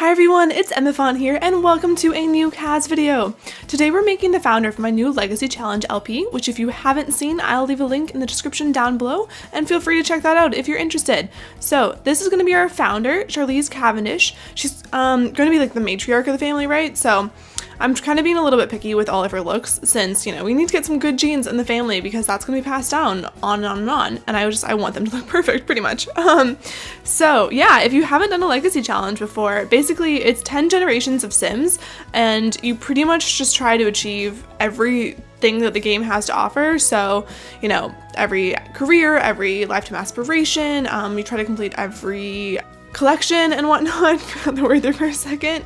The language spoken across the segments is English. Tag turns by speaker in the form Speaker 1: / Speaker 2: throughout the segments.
Speaker 1: Hi everyone, it's Emaphant here and welcome to a new CAS video. Today we're making the founder for my new Legacy Challenge LP, which if you haven't seen, I'll leave a link in the description down below and feel free to check that out if you're interested. So this is going to be our founder, Charlize Cavendish. She's going to be like the matriarch of the family, right? So I'm kind of being a little bit picky with all of her looks since, we need to get some good genes in the family because that's going to be passed down on and on and on. And I want them to look perfect pretty much. So yeah, if you haven't done a legacy challenge before, basically it's 10 generations of Sims and you pretty much just try to achieve everything that the game has to offer. So, every career, every lifetime aspiration, you try to complete every collection and whatnot. Forgot the word there for a second.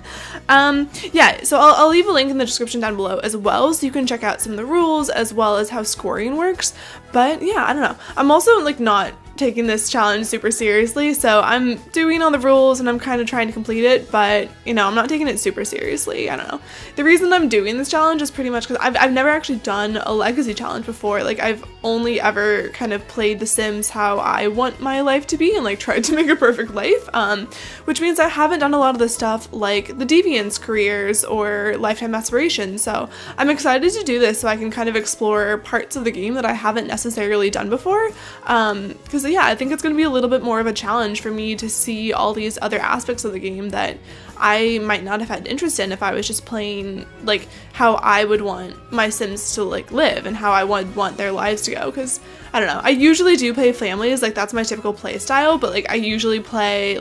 Speaker 1: Yeah, so I'll leave a link in the description down below as well, so you can check out some of the rules as well as how scoring works. But yeah, I don't know. I'm also not taking this challenge super seriously, so I'm doing all the rules and I'm kind of trying to complete it, but I'm not taking it super seriously. I don't know. The reason I'm doing this challenge is pretty much because I've never actually done a legacy challenge before. I've only ever kind of played The Sims how I want my life to be and tried to make a perfect life, which means I haven't done a lot of the stuff like the deviants careers or lifetime aspirations. So I'm excited to do this so I can kind of explore parts of the game that I haven't necessarily done before, because yeah, I think it's going to be a little bit more of a challenge for me to see all these other aspects of the game that I might not have had interest in if I was just playing how I would want my Sims to live and how I would want their lives to go. Because I don't know, I usually do play families, that's my typical play style, but I usually play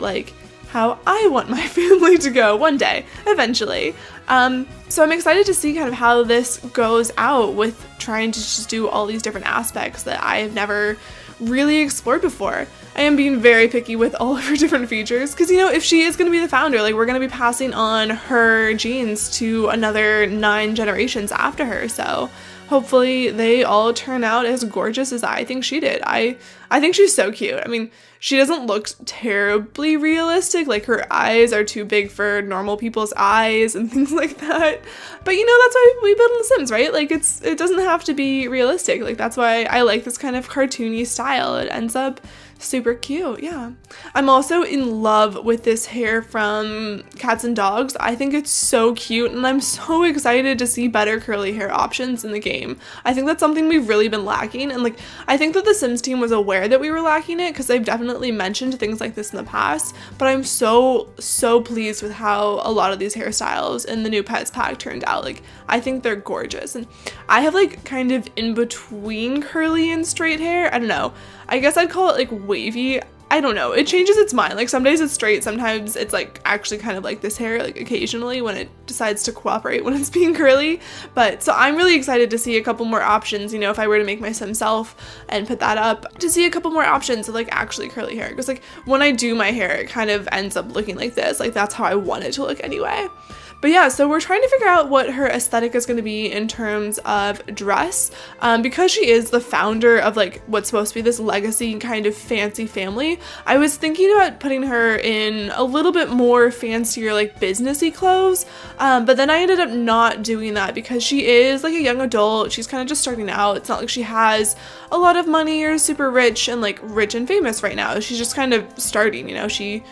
Speaker 1: how I want my family to go one day, eventually. So I'm excited to see kind of how this goes out with trying to just do all these different aspects that I have never really explored before. I am being very picky with all of her different features because, if she is going to be the founder, we're going to be passing on her genes to another 9 generations after her. So hopefully they all turn out as gorgeous as I think she did. I think she's so cute. I mean, she doesn't look terribly realistic. Her eyes are too big for normal people's eyes and things like that. But that's why we build in The Sims, right? It doesn't have to be realistic. That's why I like this kind of cartoony style. It ends up super cute. Yeah. I'm also in love with this hair from Cats and Dogs. I think it's so cute and I'm so excited to see better curly hair options in the game. I think that's something we've really been lacking, and I think that the Sims team was aware that we were lacking it because they've definitely mentioned things like this in the past, but I'm so pleased with how a lot of these hairstyles in the new Pets pack turned out. I think they're gorgeous, and I have kind of in between curly and straight hair. I don't know. I guess I'd call it wavy. I don't know. It changes its mind. Some days it's straight, sometimes it's actually kind of like this hair, occasionally when it decides to cooperate when it's being curly. But so I'm really excited to see a couple more options, if I were to make my Sim self and put that up, to see a couple more options of actually curly hair. Because when I do my hair, it kind of ends up looking like this. That's how I want it to look anyway. But yeah, so we're trying to figure out what her aesthetic is going to be in terms of dress, because she is the founder of what's supposed to be this legacy kind of fancy family. I was thinking about putting her in a little bit more fancier businessy clothes, but then I ended up not doing that because she is a young adult. She's kind of just starting out. It's not like she has a lot of money or super rich and rich and famous right now. She's just kind of starting, she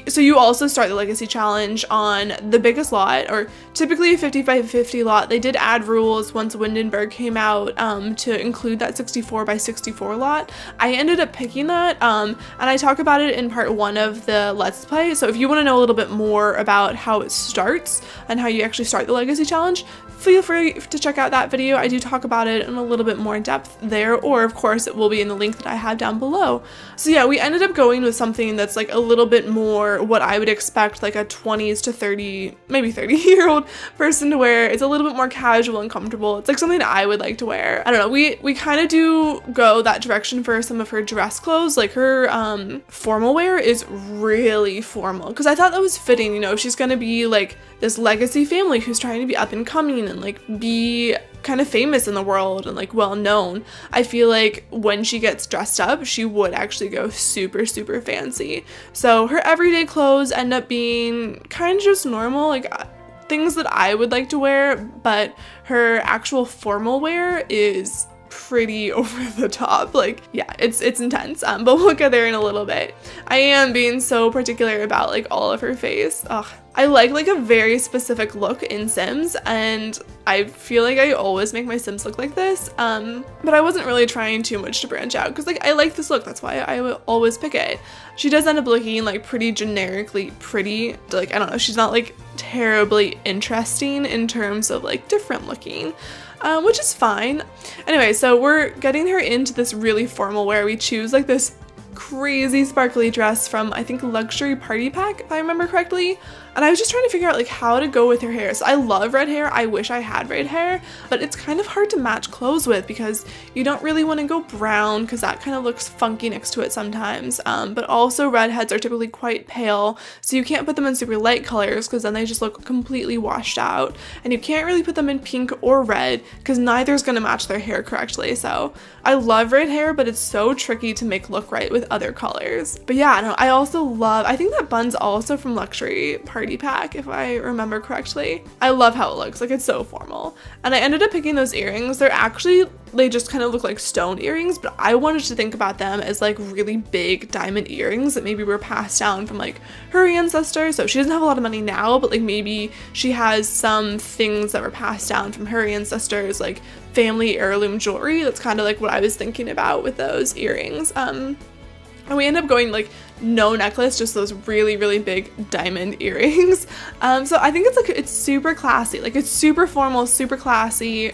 Speaker 1: so you also start the legacy challenge on the biggest lot, or typically a 50x50 lot. They did add rules once Windenburg came out to include that 64x64 lot. I ended up picking that, and I talk about it in part 1 of the Let's Play. So if you want to know a little bit more about how it starts and how you actually start the legacy challenge, feel free to check out that video. I do talk about it in a little bit more depth there, or of course it will be in the link that I have down below. So yeah, we ended up going with something that's a little bit more what I would expect a 20s to 30, maybe 30-year-old person to wear. It's a little bit more casual and comfortable. It's something I would like to wear. I don't know, we kind of do go that direction for some of her dress clothes. Her formal wear is really formal because I thought that was fitting. She's gonna be this legacy family who's trying to be up and coming and be kind of famous in the world and well known. I feel when she gets dressed up, she would actually go super fancy. So her everyday clothes end up being kind of just normal, things that I would like to wear, but her actual formal wear is pretty over the top. Like, yeah, it's intense, but we'll get there in a little bit. I am being so particular about like all of her face. Ugh. I like a very specific look in Sims, and I feel like I always make my Sims look like this, but I wasn't really trying too much to branch out because like I like this look, that's why I would always pick it. She does end up looking like pretty generically pretty, like I don't know, she's not like terribly interesting in terms of like different looking, which is fine. Anyway, so we're getting her into this really formal wear. We choose like this crazy sparkly dress from I think Luxury Party Pack, if I remember correctly, and I was just trying to figure out like how to go with her hair. So I love red hair, I wish I had red hair, but it's kind of hard to match clothes with because you don't really want to go brown because that kind of looks funky next to it sometimes, but also redheads are typically quite pale, so you can't put them in super light colors because then they just look completely washed out, and you can't really put them in pink or red because neither is going to match their hair correctly. So I love red hair, but it's so tricky to make look right with other colors. But yeah, no, I also love, I think that bun's also from Luxury Party Pack, if I remember correctly. I love how it looks, like it's so formal. And I ended up picking those earrings. They just kind of look like stone earrings, but I wanted to think about them as like really big diamond earrings that maybe were passed down from like her ancestors. So she doesn't have a lot of money now, but like maybe she has some things that were passed down from her ancestors, like family heirloom jewelry. That's kind of like what I was thinking about with those earrings. And we end up going like no necklace, just those really, really big diamond earrings. So I think it's super classy, like it's super formal, super classy.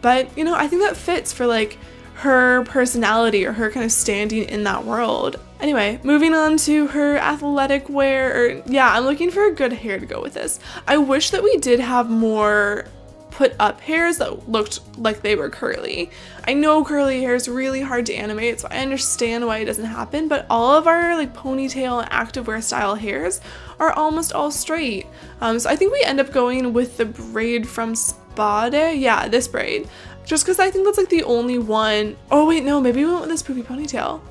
Speaker 1: But you know, I think that fits for like her personality or her kind of standing in that world. Anyway, moving on to her athletic wear, I'm looking for a good hair to go with this. I wish that we did have more put up hairs that looked like they were curly. I know curly hair is really hard to animate, so I understand why it doesn't happen, but all of our like ponytail and activewear style hairs are almost all straight. So I think we end up going with the braid from Spade. Yeah, this braid. Just because I think that's like the only one. Oh wait, no, maybe we went with this Poofy Ponytail.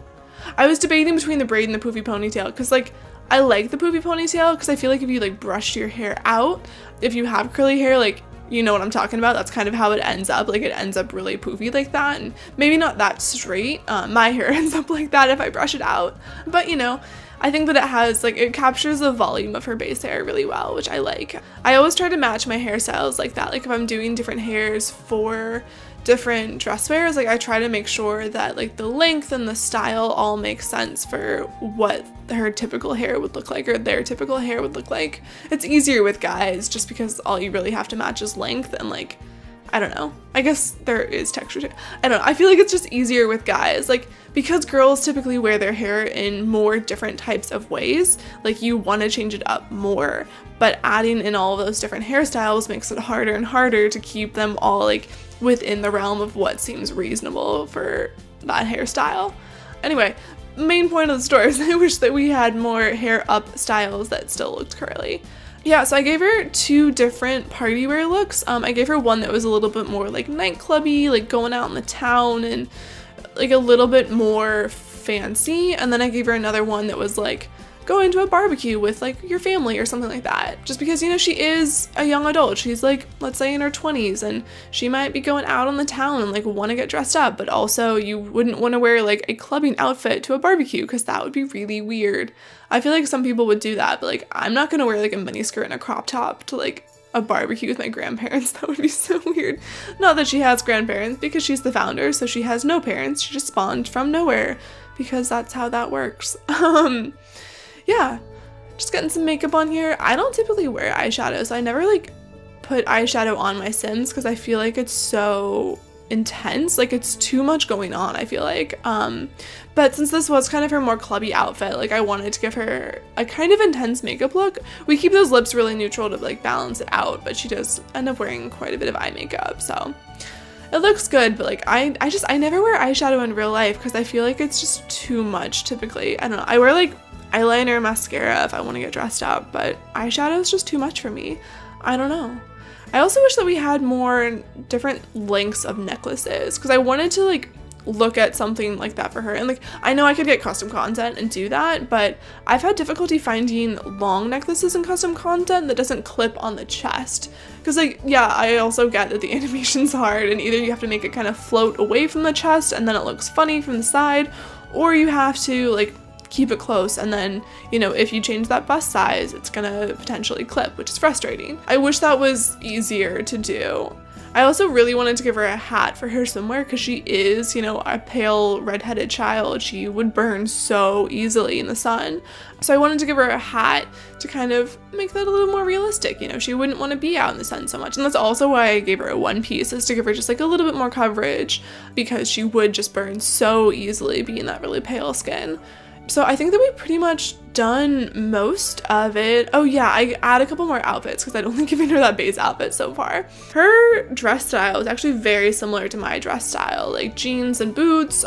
Speaker 1: I was debating between the braid and the Poofy Ponytail because like I like the Poofy Ponytail because I feel like if you like brush your hair out, if you have curly hair, like you know what I'm talking about, that's kind of how it ends up. Like it ends up really poofy like that, and maybe not that straight. My hair ends up like that if I brush it out, but you know, I think that it has like, it captures the volume of her base hair really well, which I like. I always try to match my hairstyles like that. Like if I'm doing different hairs for different dress wears, like I try to make sure that like the length and the style all make sense for what her typical hair would look like or their typical hair would look like. It's easier with guys just because all you really have to match is length and like, I don't know, I guess there is texture too. I don't know, I feel like it's just easier with guys, like because girls typically wear their hair in more different types of ways, like you want to change it up more, but adding in all of those different hairstyles makes it harder and harder to keep them all like within the realm of what seems reasonable for that hairstyle. Anyway, main point of the story is I wish that we had more hair up styles that still looked curly. Yeah, so I gave her two different party wear looks. I gave her one that was a little bit more like nightclubby, like going out in the town and like a little bit more fancy, and then I gave her another one that was like going to a barbecue with like your family or something like that, just because, you know, she is a young adult. She's like, let's say in her 20s, and she might be going out on the town and like want to get dressed up, but also you wouldn't want to wear like a clubbing outfit to a barbecue because that would be really weird. I feel like some people would do that, but like I'm not gonna wear like a miniskirt and a crop top to like a barbecue with my grandparents. That would be so weird. Not that she has grandparents, because she's the founder, so she has no parents. She just spawned from nowhere because that's how that works. Yeah, just getting some makeup on here. I don't typically wear eyeshadow, so I never like put eyeshadow on my Sims because I feel like it's so intense, like it's too much going on, I feel like. But since this was kind of her more clubby outfit, like I wanted to give her a kind of intense makeup look. We keep those lips really neutral to like balance it out, but she does end up wearing quite a bit of eye makeup, so it looks good. But like I never wear eyeshadow in real life because I feel like it's just too much typically. I don't know, I wear like eyeliner and mascara if I want to get dressed up, but eyeshadow is just too much for me. I don't know. I also wish that we had more different lengths of necklaces because I wanted to like look at something like that for her. And like, I know I could get custom content and do that, but I've had difficulty finding long necklaces in custom content that doesn't clip on the chest. Because like, yeah, I also get that the animation's hard, and either you have to make it kind of float away from the chest and then it looks funny from the side, or you have to like keep it close, and then, you know, if you change that bust size, it's gonna potentially clip, which is frustrating. I wish that was easier to do. I also really wanted to give her a hat for her swimwear because she is, you know, a pale redheaded child. She would burn so easily in the sun. So I wanted to give her a hat to kind of make that a little more realistic. You know, she wouldn't want to be out in the sun so much. And that's also why I gave her a one piece, is to give her just like a little bit more coverage, because she would just burn so easily being that really pale skin. So I think that we've pretty much done most of it. Oh yeah, I add a couple more outfits because I'd only given her that base outfit so far. Her dress style is actually very similar to my dress style, like jeans and boots,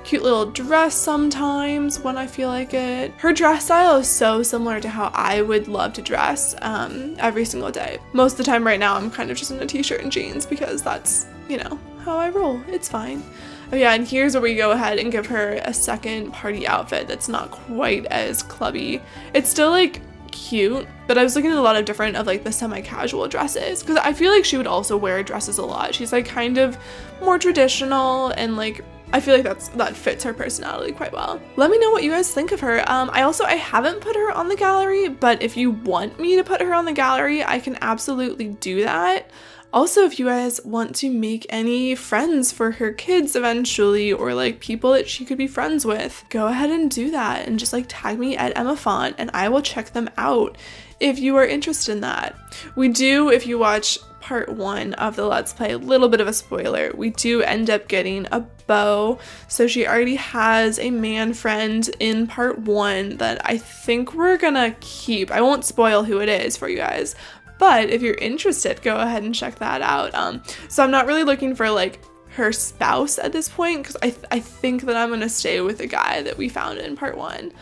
Speaker 1: cute little dress sometimes when I feel like it. Her dress style is so similar to how I would love to dress every single day. Most of the time right now I'm kind of just in a t-shirt and jeans because that's, you know, how I roll. It's fine. Oh yeah, and here's where we go ahead and give her a second party outfit that's not quite as clubby. It's still like cute, but I was looking at a lot of different of like the semi-casual dresses because I feel like she would also wear dresses a lot. She's like kind of more traditional, and like I feel like that fits her personality quite well. Let me know what you guys think of her. I haven't put her on the gallery, but if you want me to put her on the gallery, I can absolutely do that. Also, if you guys want to make any friends for her kids eventually, or like people that she could be friends with, go ahead and do that and just like tag me at Emaphant and I will check them out if you are interested in that. We do, if you watch part 1 of the Let's Play, a little bit of a spoiler, we do end up getting a beau. So she already has a man friend in part 1 that I think we're gonna keep. I won't spoil who it is for you guys, but if you're interested, go ahead and check that out. So I'm not really looking for like her spouse at this point because I think that I'm gonna stay with the guy that we found in part 1.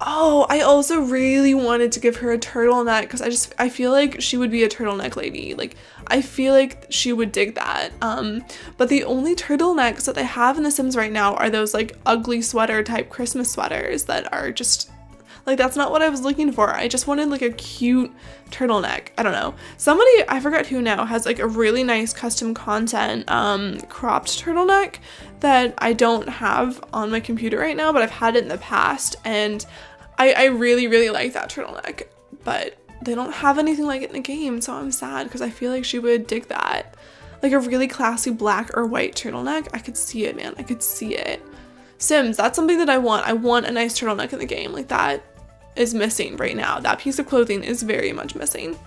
Speaker 1: Oh, I also really wanted to give her a turtleneck because I feel like she would be a turtleneck lady. Like, I feel like she would dig that. But the only turtlenecks that they have in The Sims right now are those like ugly sweater type Christmas sweaters that are just like, that's not what I was looking for. I just wanted like a cute turtleneck. I don't know. Somebody, I forgot who now, has like a really nice custom content cropped turtleneck that I don't have on my computer right now, but I've had it in the past, and I really, really like that turtleneck, but they don't have anything like it in the game, so I'm sad because I feel like she would dig that. Like a really classy black or white turtleneck. I could see it, man. I could see it. Sims, that's something that I want. I want a nice turtleneck in the game. Like, that is missing right now. That piece of clothing is very much missing.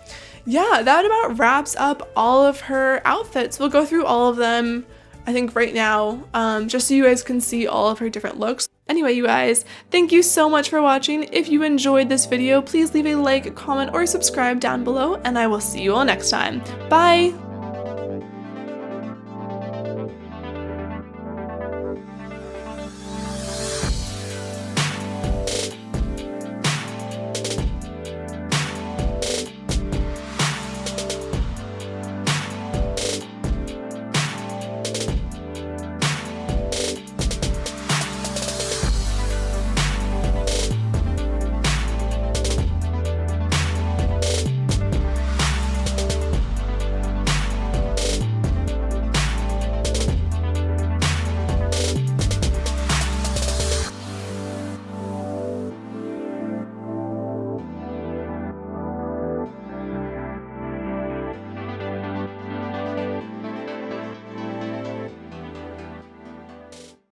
Speaker 1: Yeah, that about wraps up all of her outfits. We'll go through all of them, I think, right now, just so you guys can see all of her different looks. Anyway, you guys, thank you so much for watching. If you enjoyed this video, please leave a like, comment, or subscribe down below, and I will see you all next time. Bye!